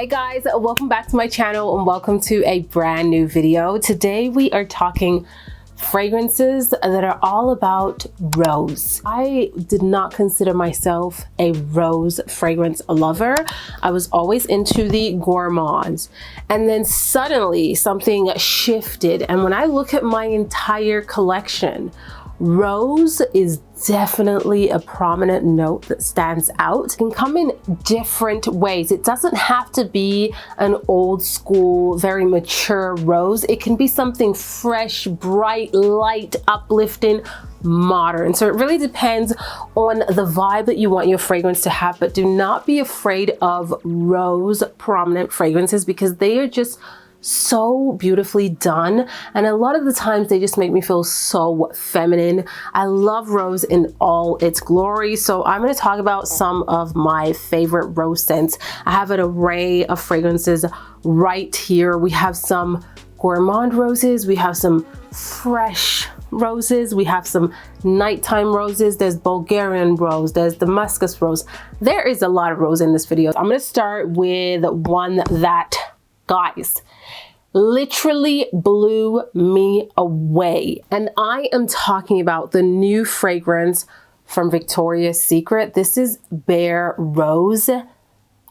Hey guys, welcome back to my channel and welcome to a brand new video. Today we are talking fragrances that are all about rose. I did not consider myself a rose fragrance lover. I was always into the gourmands, and then suddenly something shifted, and when I look at my entire collection, rose is definitely a prominent note that stands out. It can come in different ways. It doesn't have to be an old school, very mature rose. It can be something fresh, bright, light, uplifting, modern. So it really depends on the vibe that you want your fragrance to have, but do not be afraid of rose prominent fragrances because they are just so beautifully done, and a lot of the times they just make me feel so feminine. I love rose in all its glory, so I'm going to talk about some of my favorite rose scents. I have an array of fragrances right here. We have some gourmand roses, we have some fresh roses, we have some nighttime roses, there's Bulgarian rose, there's Damascus rose. There is a lot of rose in this video. I'm going to start with one that, guys, literally blew me away, and I am talking about the new fragrance from Victoria's Secret. This is Bare Rose.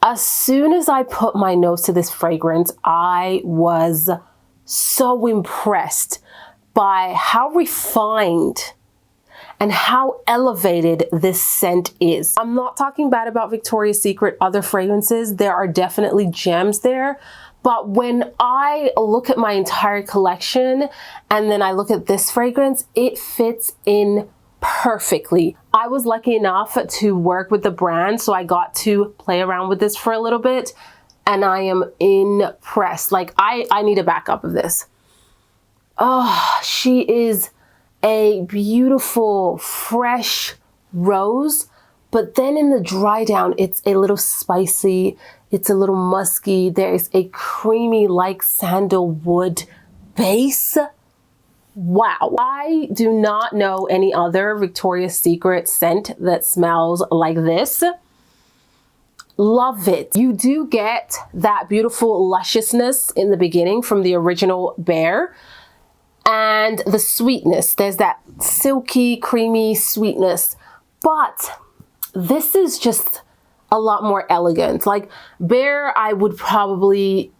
As soon as I put my nose to this fragrance, I was so impressed by how refined and how elevated this scent is. I'm not talking bad about Victoria's Secret other fragrances. There are definitely gems there. But when I look at my entire collection and then I look at this fragrance, it fits in perfectly. I was lucky enough to work with the brand, so I got to play around with this for a little bit, and I am impressed. Like, I need a backup of this. Oh, she is a beautiful, fresh rose, but then in the dry down, it's a little spicy, it's a little musky. There is a creamy like sandalwood base. Wow. I do not know any other Victoria's Secret scent that smells like this. Love it. You do get that beautiful lusciousness in the beginning from the original Bare, and the sweetness. There's that silky, creamy sweetness, but this is just a lot more elegant. Like Bare, I would probably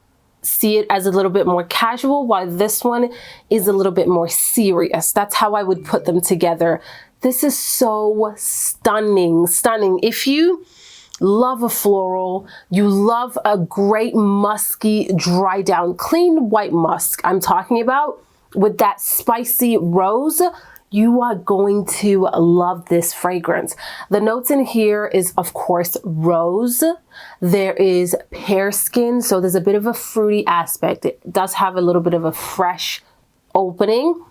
see it as a little bit more casual, while this one is a little bit more serious. That's how I would put them together. This is so stunning, stunning. If you love a floral, you love a great musky, dry down, clean white musk, I'm talking about, with that spicy rose, you are going to love this fragrance. The notes in here is, of course, rose. There is pear skin, so there's a bit of a fruity aspect. It does have a little bit of a fresh opening.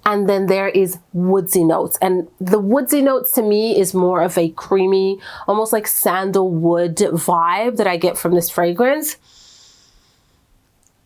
And then there is woodsy notes. And the woodsy notes to me is more of a creamy, almost like sandalwood vibe that I get from this fragrance.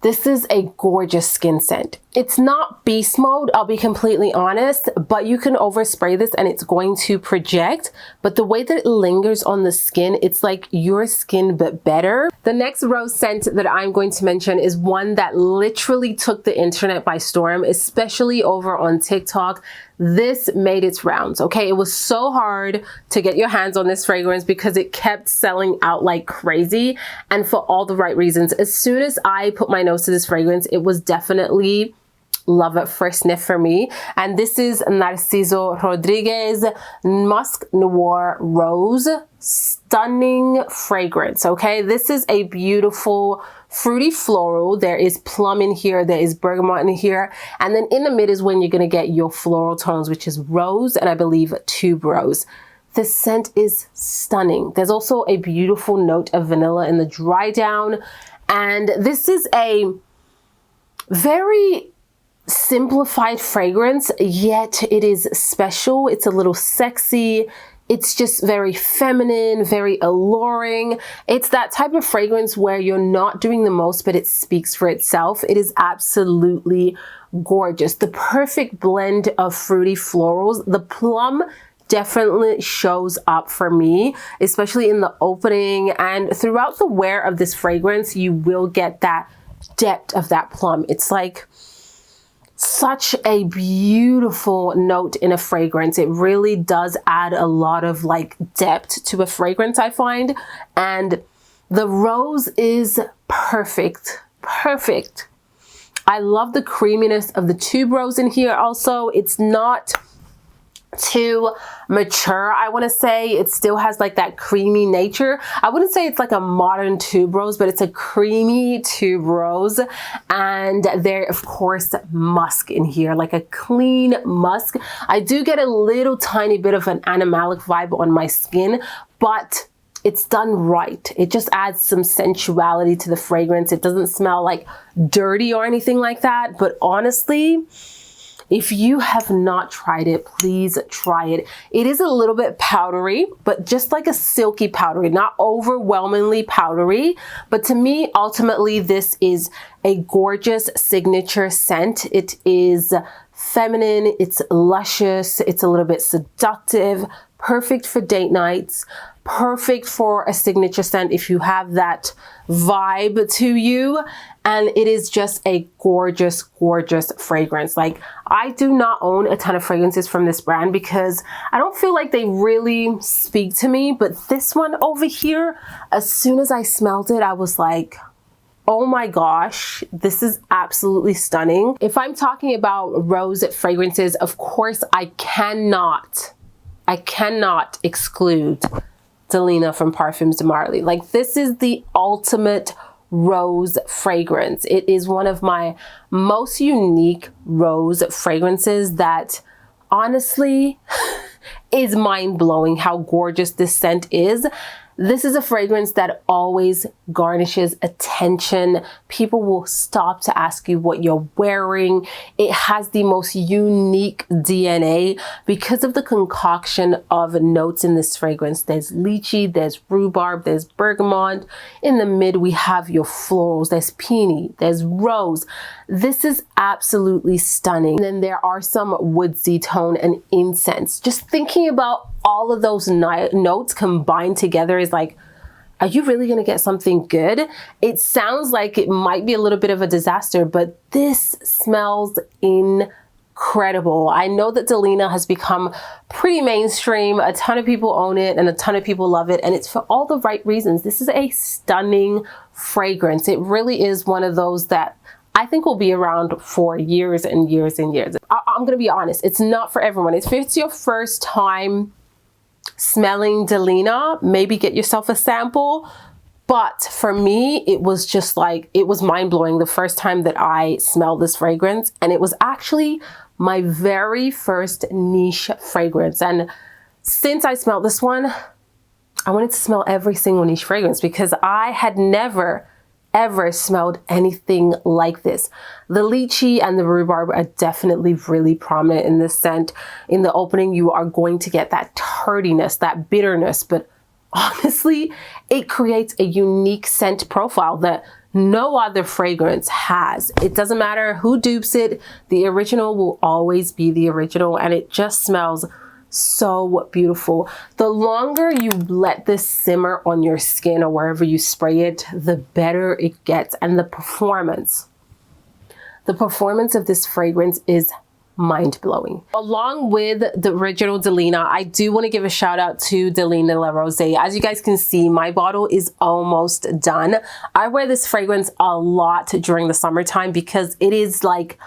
This is a gorgeous skin scent. It's not beast mode, I'll be completely honest, but you can overspray this and it's going to project. But the way that it lingers on the skin, it's like your skin but better. The next rose scent that I'm going to mention is one that literally took the internet by storm, especially over on TikTok. This made its rounds, okay? It was so hard to get your hands on this fragrance because it kept selling out like crazy, and for all the right reasons. As soon as I put my nose to this fragrance, it was definitely love at first sniff for me. And this is Narciso Rodriguez Musk Noir Rose. Stunning fragrance, okay? This is a beautiful fruity floral. There is plum in here, there is bergamot in here, and then in the mid is when you're going to get your floral tones, which is rose and I believe tuberose. This scent is stunning. There's also a beautiful note of vanilla in the dry down, and this is a very simplified fragrance, yet it is special. It's a little sexy. It's just very feminine, very alluring. It's that type of fragrance where you're not doing the most, but it speaks for itself. It is absolutely gorgeous. The perfect blend of fruity florals. The plum definitely shows up for me, especially in the opening and throughout the wear of this fragrance. You will get that depth of that plum. It's like such a beautiful note in a fragrance. It really does add a lot of like depth to a fragrance, I find. And the rose is perfect. Perfect. I love the creaminess of the tuberose in here also. It's not too mature, I want to say. It still has like that creamy nature. I wouldn't say it's like a modern tuberose, but it's a creamy tuberose. And there, of course, musk in here, like a clean musk. I do get a little tiny bit of an animalic vibe on my skin, but it's done right. It just adds some sensuality to the fragrance. It doesn't smell like dirty or anything like that. But honestly, if you have not tried it, please try it. It is a little bit powdery, but just like a silky powdery, not overwhelmingly powdery. But to me, ultimately, this is a gorgeous signature scent. It is feminine, it's luscious, it's a little bit seductive, perfect for date nights, perfect for a signature scent if you have that vibe to you. And it is just a gorgeous, gorgeous fragrance. Like, I do not own a ton of fragrances from this brand because I don't feel like they really speak to me. But this one over here, as soon as I smelled it, I was like, oh my gosh, this is absolutely stunning. If I'm talking about rose fragrances, of course, I cannot exclude Delina from Parfums de Marly. Like, this is the ultimate rose fragrance. It is one of my most unique rose fragrances that honestly is mind-blowing how gorgeous this scent is. This is a fragrance that always garnishes attention. People will stop to ask you what you're wearing. It has the most unique DNA because of the concoction of notes in this fragrance. There's lychee, there's rhubarb, there's bergamot. In the mid, we have your florals. There's peony, there's rose. This is absolutely stunning. And then there are some woodsy tone and incense. Just thinking about all of those notes combined together is like, are you really gonna get something good? It sounds like it might be a little bit of a disaster, but this smells incredible. I know that Delina has become pretty mainstream. A ton of people own it and a ton of people love it, and it's for all the right reasons. This is a stunning fragrance. It really is one of those that I think will be around for years and years and years. I'm gonna be honest, it's not for everyone. If it's your first time smelling Delina, maybe get yourself a sample. But for me, it was just like, it was mind-blowing the first time that I smelled this fragrance. And it was actually my very first niche fragrance. And since I smelled this one, I wanted to smell every single niche fragrance because I had never ever smelled anything like this. The lychee and the rhubarb are definitely really prominent in this scent. In the opening, you are going to get that tardiness, that bitterness, but honestly, it creates a unique scent profile that no other fragrance has. It doesn't matter who dupes it, the original will always be the original, and it just smells so beautiful. The longer you let this simmer on your skin or wherever you spray it, the better it gets. And the performance of this fragrance is mind-blowing. Along with the original Delina, I do want to give a shout out to Delina La Rosee. As you guys can see, my bottle is almost done. I wear this fragrance a lot during the summertime because it is like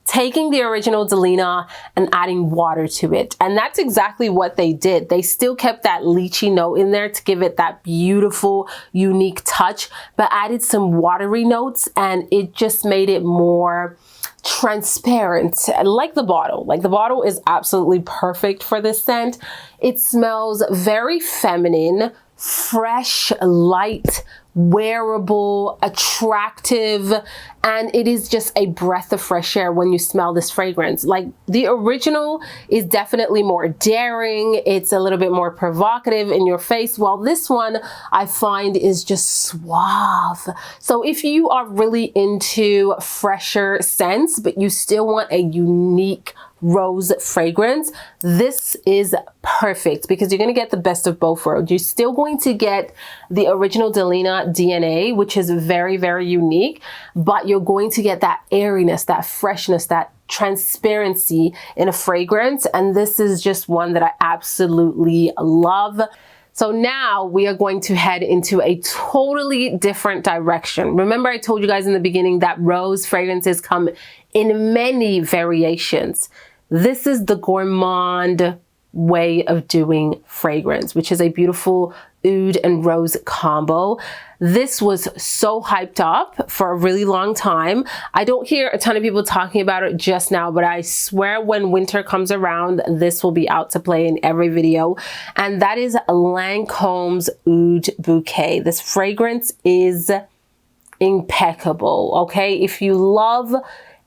taking the original Delina and adding water to it. And that's exactly what they did. They still kept that lychee note in there to give it that beautiful, unique touch, but added some watery notes, and it just made it more transparent, like the bottle. Like, the bottle is absolutely perfect for this scent. It smells very feminine, fresh, light, wearable, attractive, and it is just a breath of fresh air when you smell this fragrance. Like, the original is definitely more daring, it's a little bit more provocative in your face, while this one I find is just suave. So if you are really into fresher scents but you still want a unique rose fragrance, this is perfect because you're going to get the best of both worlds. You're still going to get the original Delina DNA, which is very, very unique, but you're going to get that airiness, that freshness, that transparency in a fragrance. And this is just one that I absolutely love. So now we are going to head into a totally different direction. Remember, I told you guys in the beginning that rose fragrances come in many variations. This is the gourmand way of doing fragrance, which is a beautiful oud and rose combo. This was so hyped up for a really long time. I don't hear a ton of people talking about it just now, but I swear when winter comes around, this will be out to play in every video. And that is Lancome's Oud Bouquet. This fragrance is impeccable, okay? If you love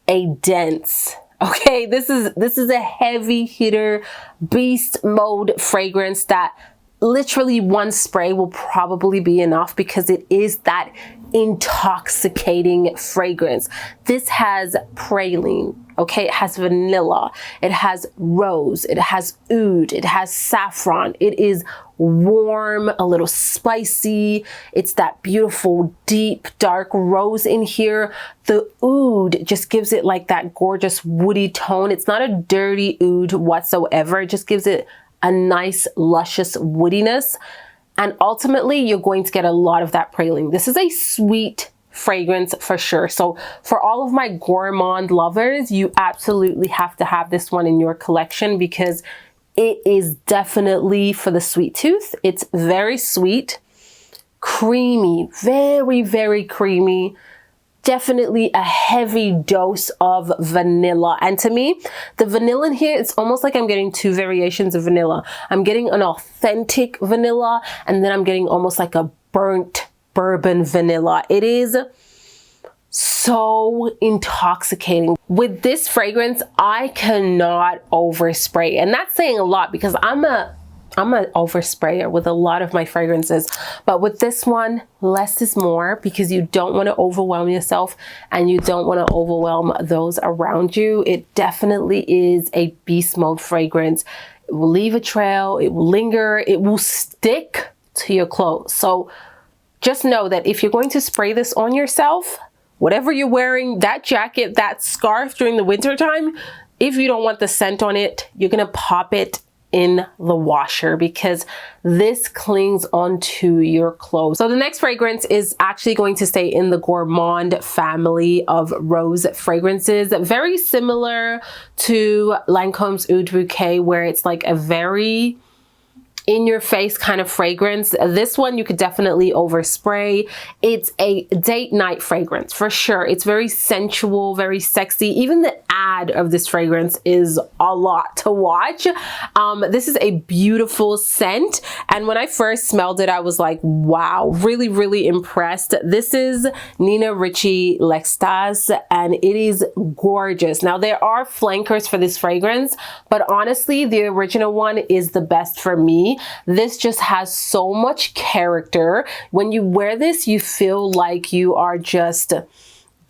a dense, okay, this is a heavy hitter, beast mode fragrance that literally one spray will probably be enough because it is that intoxicating fragrance. This has praline, okay? It has vanilla, it has rose, it has oud, it has saffron. It is warm, a little spicy. It's that beautiful, deep, dark rose in here. The oud just gives it like that gorgeous woody tone. It's not a dirty oud whatsoever. It just gives it a nice, luscious woodiness. And ultimately, you're going to get a lot of that praline. This is a sweet fragrance for sure. So for all of my gourmand lovers, you absolutely have to have this one in your collection because it is definitely for the sweet tooth. It's very sweet, creamy, very, very creamy. Definitely a heavy dose of vanilla. And to me, the vanilla in here, it's almost like I'm getting two variations of vanilla. I'm getting an authentic vanilla, and then I'm getting almost like a burnt bourbon vanilla. It is so intoxicating. With this fragrance, I cannot overspray. And that's saying a lot because I'm an oversprayer with a lot of my fragrances, but with this one, less is more because you don't want to overwhelm yourself and you don't want to overwhelm those around you. It definitely is a beast mode fragrance. It will leave a trail, it will linger, it will stick to your clothes. So just know that if you're going to spray this on yourself, whatever you're wearing, that jacket, that scarf during the winter time, if you don't want the scent on it, you're gonna pop it in the washer because this clings onto your clothes. So the next fragrance is actually going to stay in the gourmand family of rose fragrances, very similar to Lancome's Oud Bouquet, where it's like a very in your face kind of fragrance. This one you could definitely overspray. It's a date night fragrance for sure. It's very sensual, very sexy. Even the ad of this fragrance is a lot to watch. This is a beautiful scent, and when I first smelled it, I was like, wow, really, really impressed. This is Nina Ricci L'Extase, and it is gorgeous. Now there are flankers for this fragrance, but honestly, the original one is the best for me. This just has so much character. When you wear this, you feel like you are just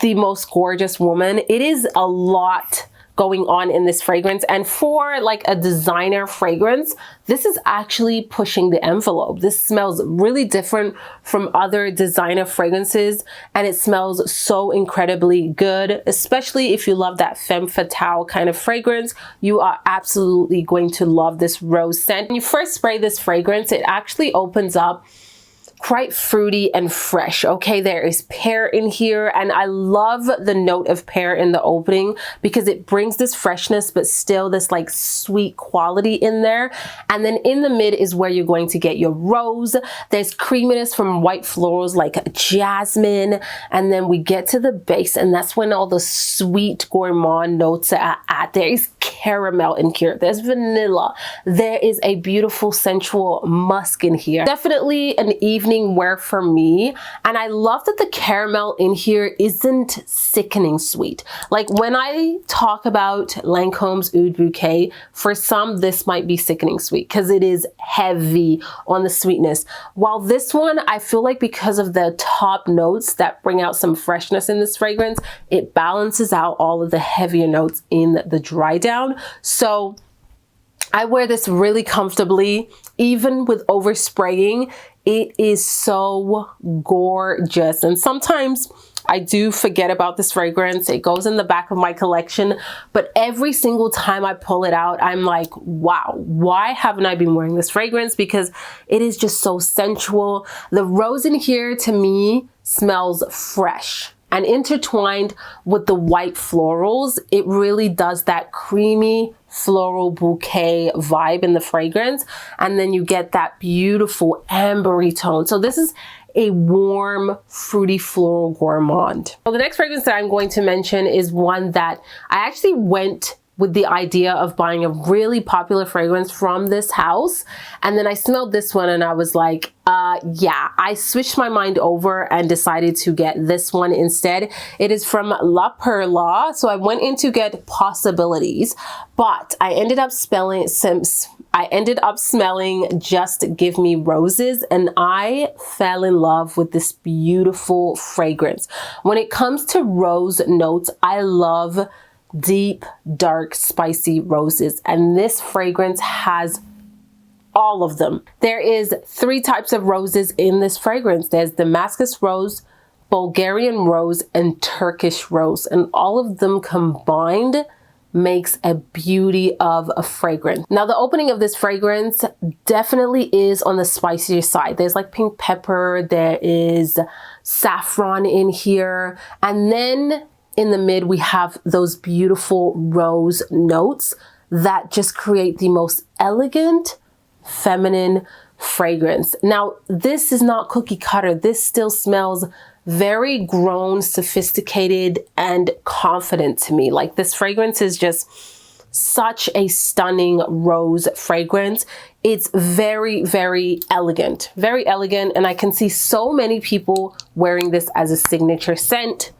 the most gorgeous woman. It is a lot going on in this fragrance, and for like a designer fragrance, this is actually pushing the envelope. This smells really different from other designer fragrances, and it smells so incredibly good. Especially if you love that femme fatale kind of fragrance, you are absolutely going to love this rose scent. When you first spray this fragrance, it actually opens up quite fruity and fresh. Okay, there is pear in here, and I love the note of pear in the opening because it brings this freshness but still this like sweet quality in there. And then in the mid is where you're going to get your rose. There's creaminess from white florals like jasmine, and then we get to the base, and that's when all the sweet gourmand notes are at. There is caramel in here, there's vanilla, there is a beautiful sensual musk in here. Definitely an evening wear for me, and I love that the caramel in here isn't sickening sweet. Like when I talk about Lancome's Oud Bouquet, for some this might be sickening sweet because it is heavy on the sweetness, while this one I feel like because of the top notes that bring out some freshness in this fragrance, it balances out all of the heavier notes in the dry down. tone. So I wear this really comfortably, even with overspraying. It is so gorgeous. And sometimes I do forget about this fragrance. It goes in the back of my collection, but every single time I pull it out, I'm like, wow, why haven't I been wearing this fragrance? Because it is just so sensual. The rose in here to me smells fresh and intertwined with the white florals. It really does that creamy floral bouquet vibe in the fragrance. And then you get that beautiful ambery tone. So this is a warm, fruity floral gourmand. Well, the next fragrance that I'm going to mention is one that I actually went with the idea of buying a really popular fragrance from this house. And then I smelled this one and I was like, yeah, I switched my mind over and decided to get this one instead. It is from La PERLA. So I went in to get Possibilities, but I ended up smelling Just Give Me Roses, and I fell in love with this beautiful fragrance. When it comes to rose notes, I love deep, dark, spicy roses, and this fragrance has all of them. There is 3 types of roses in this fragrance. There's Damascus rose, Bulgarian rose, and Turkish rose, and all of them combined makes a beauty of a fragrance. Now, the opening of this fragrance definitely is on the spicier side. There's like pink pepper, there is saffron in here, and then in the mid, we have those beautiful rose notes that just create the most elegant, feminine fragrance. Now, this is not cookie cutter. This still smells very grown, sophisticated, and confident to me. Like, this fragrance is just such a stunning rose fragrance. It's very, very elegant, and I can see so many people wearing this as a signature scent.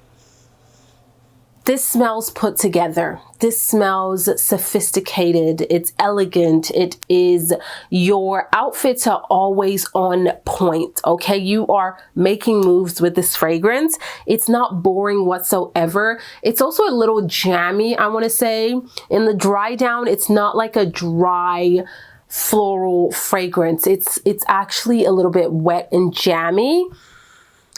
This smells put together. This smells sophisticated. It's elegant. It is, your outfits are always on point, okay? You are making moves with this fragrance. It's not boring whatsoever. It's also a little jammy, I want to say. In the dry down, it's not like a dry floral fragrance. It's actually a little bit wet and jammy.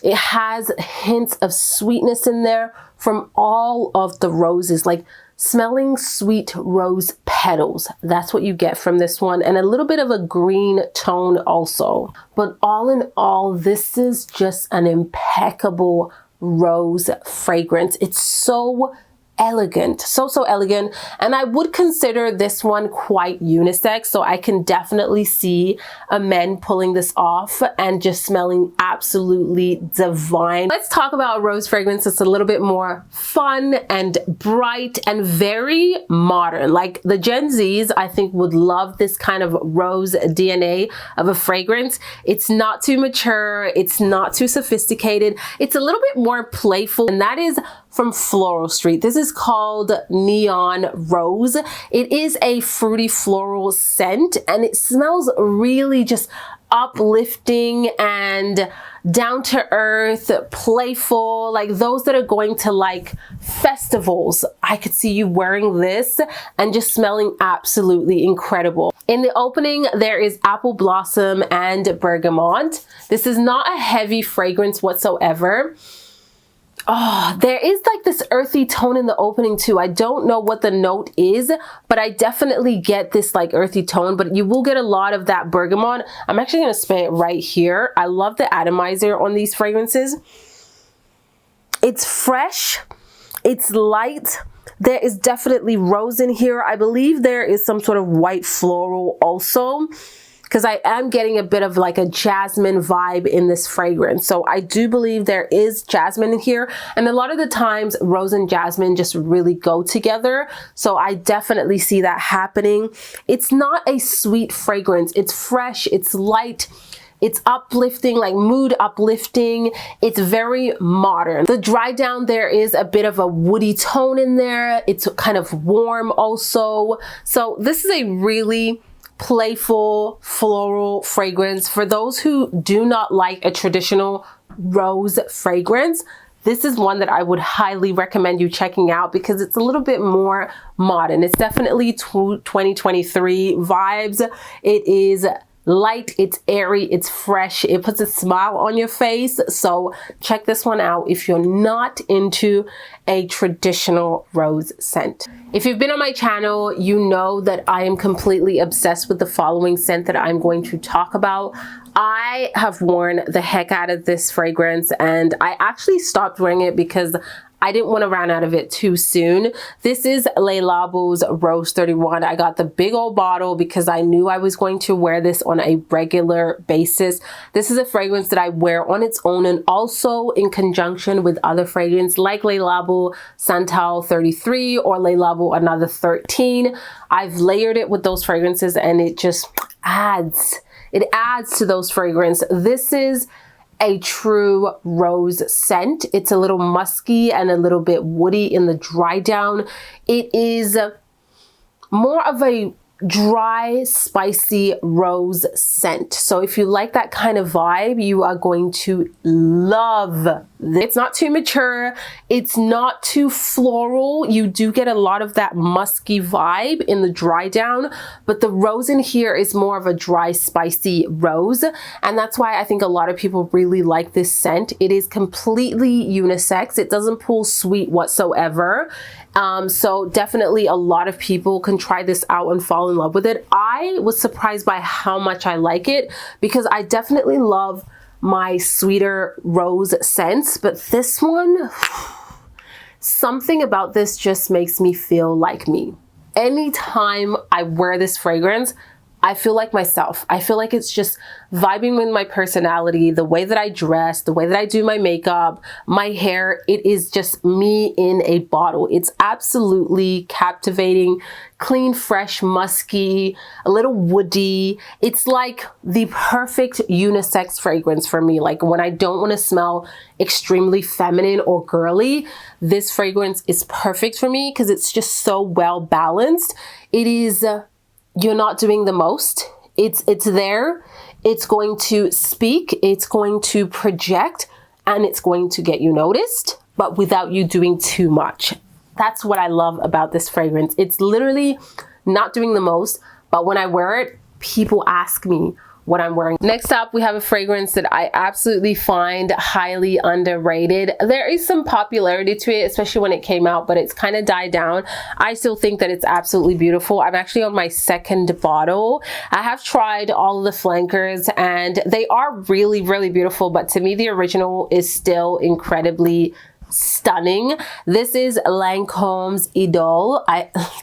It has hints of sweetness in there from all of the roses, like smelling sweet rose petals. That's what you get from this one, and a little bit of a green tone also. But all in all, this is just an impeccable rose fragrance. It's so elegant, so elegant, and I would consider this one quite unisex, so I can definitely see a men pulling this off and just smelling absolutely divine. Let's talk about a rose fragrance that's a little bit more fun and bright and very modern. Like, the Gen Zs, I think, would love this kind of rose DNA of a fragrance. It's not too mature, it's not too sophisticated, it's a little bit more playful, and that is from Floral Street. This is called Neon Rose. It is a fruity floral scent, and it smells really just uplifting and down to earth, playful. Like, those that are going to like festivals, I could see you wearing this and just smelling absolutely incredible. In the opening, there is apple blossom and bergamot. This is not a heavy fragrance whatsoever. Oh, there is like this earthy tone in the opening too. I don't know what the note is, but I definitely get this like earthy tone, but you will get a lot of that bergamot. I'm actually going to spray it right here. I love the atomizer on these fragrances. It's fresh. It's light. There is definitely rose in here. I believe there is some sort of white floral also, because I am getting a bit of like a jasmine vibe in this fragrance. So I do believe there is jasmine in here. And a lot of the times rose and jasmine just really go together. So I definitely see that happening. It's not a sweet fragrance. It's fresh, it's light, it's uplifting, like mood uplifting. It's very modern. The dry down, there is a bit of a woody tone in there. It's kind of warm also. So this is a really playful floral fragrance. For those who do not like a traditional rose fragrance, this is one that I would highly recommend you checking out because it's a little bit more modern. It's definitely 2023 vibes. It is light, it's airy, it's fresh, it puts a smile on your face. So check this one out if you're not into a traditional rose scent. If you've been on my channel, you know that I am completely obsessed with the following scent that I'm going to talk about. I have worn the heck out of this fragrance, and I actually stopped wearing it because I didn't want to run out of it too soon. This is Labo's Rose 31. I got the big old bottle because I knew I was going to wear this on a regular basis. This is a fragrance that I wear on its own and also in conjunction with other fragrances like Labo Santal 33 or Labo Another 13. I've layered it with those fragrances and it just adds. It adds to those fragrances. This is a true rose scent. It's a little musky and a little bit woody in the dry down. It is more of a dry, spicy rose scent. So if you like that kind of vibe, you are going to love this. It's not too mature. It's not too floral. You do get a lot of that musky vibe in the dry down, but the rose in here is more of a dry, spicy rose. And that's why I think a lot of people really like this scent. It is completely unisex. It doesn't pull sweet whatsoever. So definitely a lot of people can try this out and fall in love with it. I was surprised by how much I like it because I definitely love my sweeter rose scents, but this one, something about this just makes me feel like me. Anytime I wear this fragrance, I feel like myself. I feel like it's just vibing with my personality, the way that I dress, the way that I do my makeup, my hair. It is just me in a bottle. It's absolutely captivating, clean, fresh, musky, a little woody. It's like the perfect unisex fragrance for me. Like when I don't want to smell extremely feminine or girly, this fragrance is perfect for me because it's just so well balanced. It is you're not doing the most. It's there. It's going to speak. It's going to project, and it's going to get you noticed, but without you doing too much. That's what I love about this fragrance. It's literally not doing the most, but when I wear it, people ask me what I'm wearing. Next up, we have a fragrance that I absolutely find highly underrated. There is some popularity to it, especially when it came out, but it's kind of died down. I still think that it's absolutely beautiful. I'm actually on my second bottle. I have tried all of the flankers and they are really, really beautiful, but to me, the original is still incredibly stunning. This is Lancome's Idole.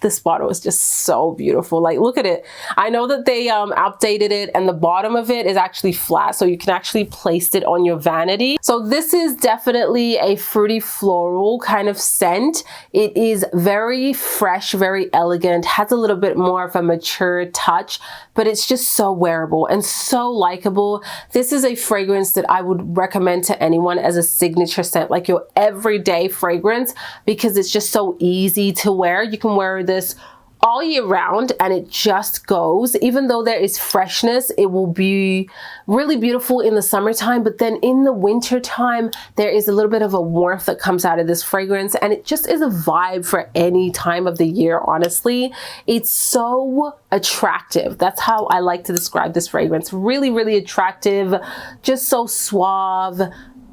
This bottle is just so beautiful. Like, look at it. I know that they updated it and the bottom of it is actually flat, so you can actually place it on your vanity. So this is definitely a fruity floral kind of scent. It is very fresh, very elegant, has a little bit more of a mature touch, but it's just so wearable and so likable. This is a fragrance that I would recommend to anyone as a signature scent, like your everyday fragrance, because it's just so easy to wear. You can wear this all year round and it just goes. Even though there is freshness, it will be really beautiful in the summertime, but then in the winter time there is a little bit of a warmth that comes out of this fragrance, and it just is a vibe for any time of the year. Honestly, it's so attractive. That's how I like to describe this fragrance. Really, really attractive, just so suave,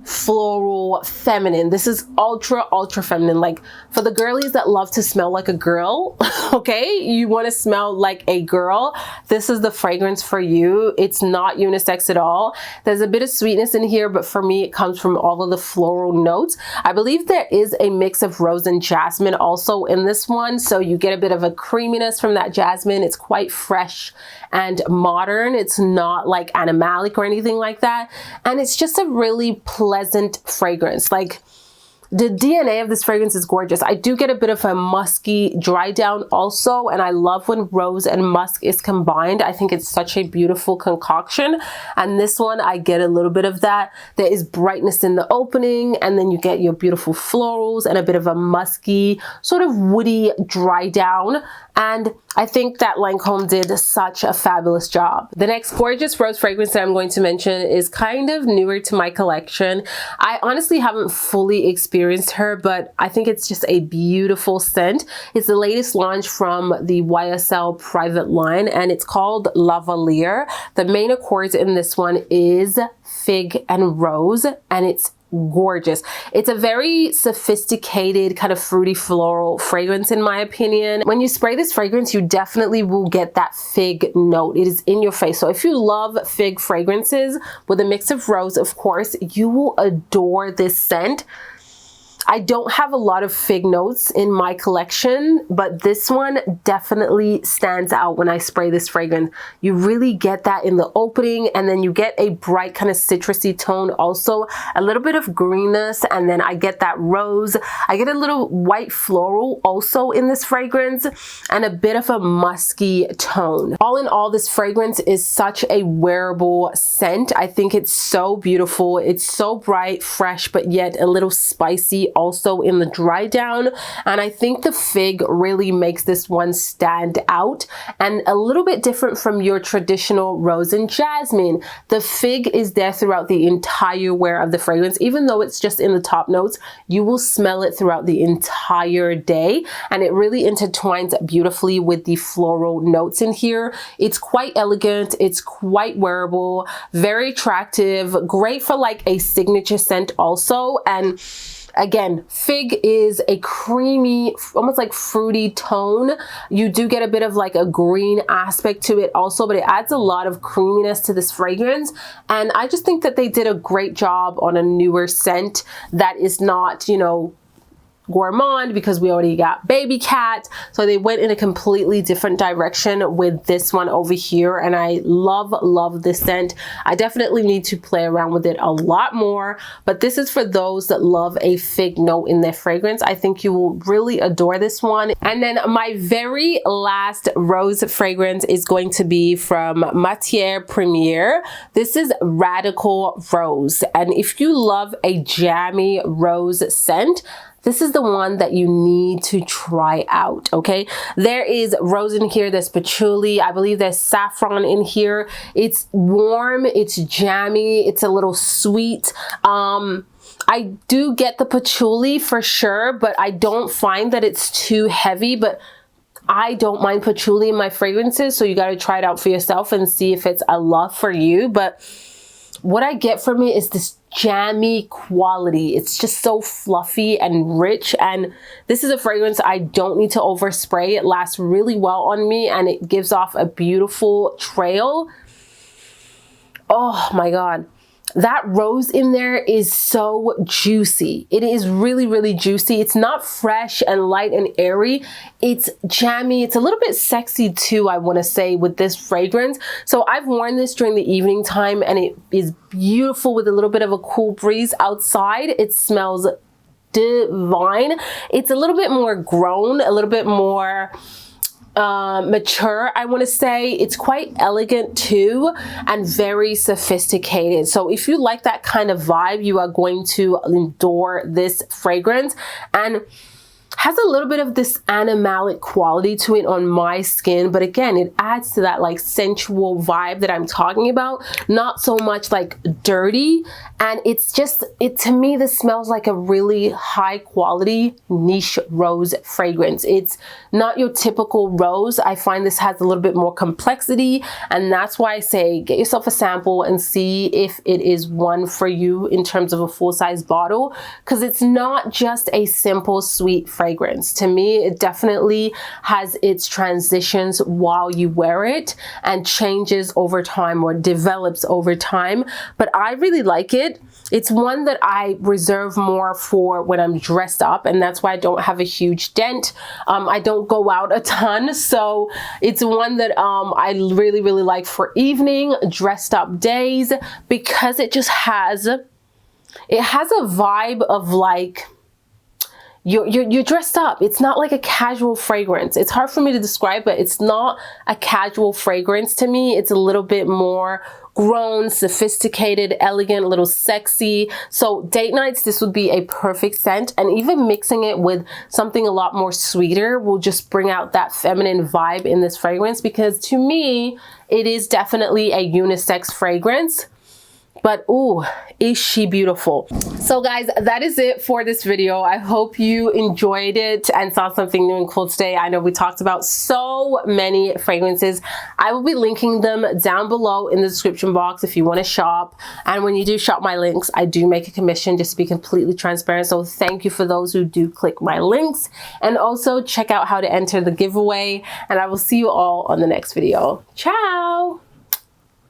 floral, feminine. This is ultra feminine. Like for the girlies that love to smell like a girl, okay, you want to smell like a girl, this is the fragrance for you. It's not unisex at all. There's a bit of sweetness in here, but for me it comes from all of the floral notes. I believe there is a mix of rose and jasmine also in this one, so you get a bit of a creaminess from that jasmine. It's quite fresh and modern. It's not like animalic or anything like that, and it's just a really pleasant fragrance. Like, The DNA of this fragrance is gorgeous. I do get a bit of a musky dry down also, and I love when rose and musk is combined. I think it's such a beautiful concoction, and this one I get a little bit of that. There is brightness in the opening, and then you get your beautiful florals and a bit of a musky, sort of woody dry down. And I think that Lancome did such a fabulous job. The next gorgeous rose fragrance that I'm going to mention is kind of newer to my collection. I honestly haven't fully experienced her, but I think it's just a beautiful scent. It's the latest launch from the YSL private line, and it's called Lavalliere. The main accords in this one is fig and rose, and it's gorgeous. It's a very sophisticated kind of fruity floral fragrance in my opinion. When you spray this fragrance, you definitely will get that fig note. It is in your face. So if you love fig fragrances with a mix of rose, of course, you will adore this scent. I don't have a lot of fig notes in my collection, but this one definitely stands out when I spray this fragrance. You really get that in the opening, and then you get a bright kind of citrusy tone, also a little bit of greenness, and then I get that rose. I get a little white floral also in this fragrance, and a bit of a musky tone. All in all, this fragrance is such a wearable scent. I think it's so beautiful. It's so bright, fresh, but yet a little spicy also in the dry down, and I think the fig really makes this one stand out and a little bit different from your traditional rose and jasmine. The fig is there throughout the entire wear of the fragrance. Even though it's just in the top notes, you will smell it throughout the entire day, and it really intertwines beautifully with the floral notes in here. It's quite elegant, it's quite wearable, very attractive, great for like a signature scent also. And again, fig is a creamy, almost like fruity tone. You do get a bit of like a green aspect to it also, but it adds a lot of creaminess to this fragrance. And I just think that they did a great job on a newer scent that is not, you know, gourmand, because we already got baby cat. So they went in a completely different direction with this one over here, and I love this scent. I definitely need to play around with it a lot more, but this is for those that love a fig note in their fragrance. I think you will really adore this one. And then my very last rose fragrance is going to be from Matiere Premiere. This is Radical Rose, and if you love a jammy rose scent, this is the one that you need to try out, okay? There is rose in here, there's patchouli, I believe there's saffron in here. It's warm, it's jammy, it's a little sweet. I do get the patchouli for sure, but I don't find that it's too heavy, but I don't mind patchouli in my fragrances, so you gotta try it out for yourself and see if it's a love for you. But what I get from it is this jammy quality. It's just so fluffy and rich, and this is a fragrance I don't need to overspray. It lasts really well on me, and it gives off a beautiful trail. Oh my god, that rose in there is so juicy. It is really juicy. It's not fresh and light and airy. It's jammy. It's a little bit sexy too, I want to say, with this fragrance. So I've worn this during the evening time, and it is beautiful with a little bit of a cool breeze outside. It smells divine. It's a little bit more grown, a little bit more mature, I want to say. It's quite elegant too, and very sophisticated. So if you like that kind of vibe, you are going to adore this fragrance. And has a little bit of this animalic quality to it on my skin, but again, it adds to that like sensual vibe that I'm talking about. Not so much like dirty, and it's just, to me, this smells like a really high quality niche rose fragrance. It's not your typical rose. I find this has a little bit more complexity, and that's why I say get yourself a sample and see if it is one for you in terms of a full-size bottle, because it's not just a simple sweet fragrance. To me, it definitely has its transitions while you wear it and changes over time or develops over time, but I really like it. It's one that I reserve more for when I'm dressed up, and that's why I don't have a huge dent. I don't go out a ton, so it's one that I really like for evening, dressed up days, because it just has, it has a vibe of like you're dressed up. It's not like a casual fragrance. It's hard for me to describe, but it's not a casual fragrance to me. It's a little bit more grown, sophisticated, elegant, a little sexy. So date nights, this would be a perfect scent, and even mixing it with something a lot more sweeter will just bring out that feminine vibe in this fragrance, because to me, it is definitely a unisex fragrance. But ooh, is she beautiful. So guys, that is it for this video. I hope you enjoyed it and saw something new and cool today. I know we talked about so many fragrances. I will be linking them down below in the description box if you want to shop. And when you do shop my links, I do make a commission, just to be completely transparent. So thank you for those who do click my links. And also check out how to enter the giveaway. And I will see you all on the next video. Ciao!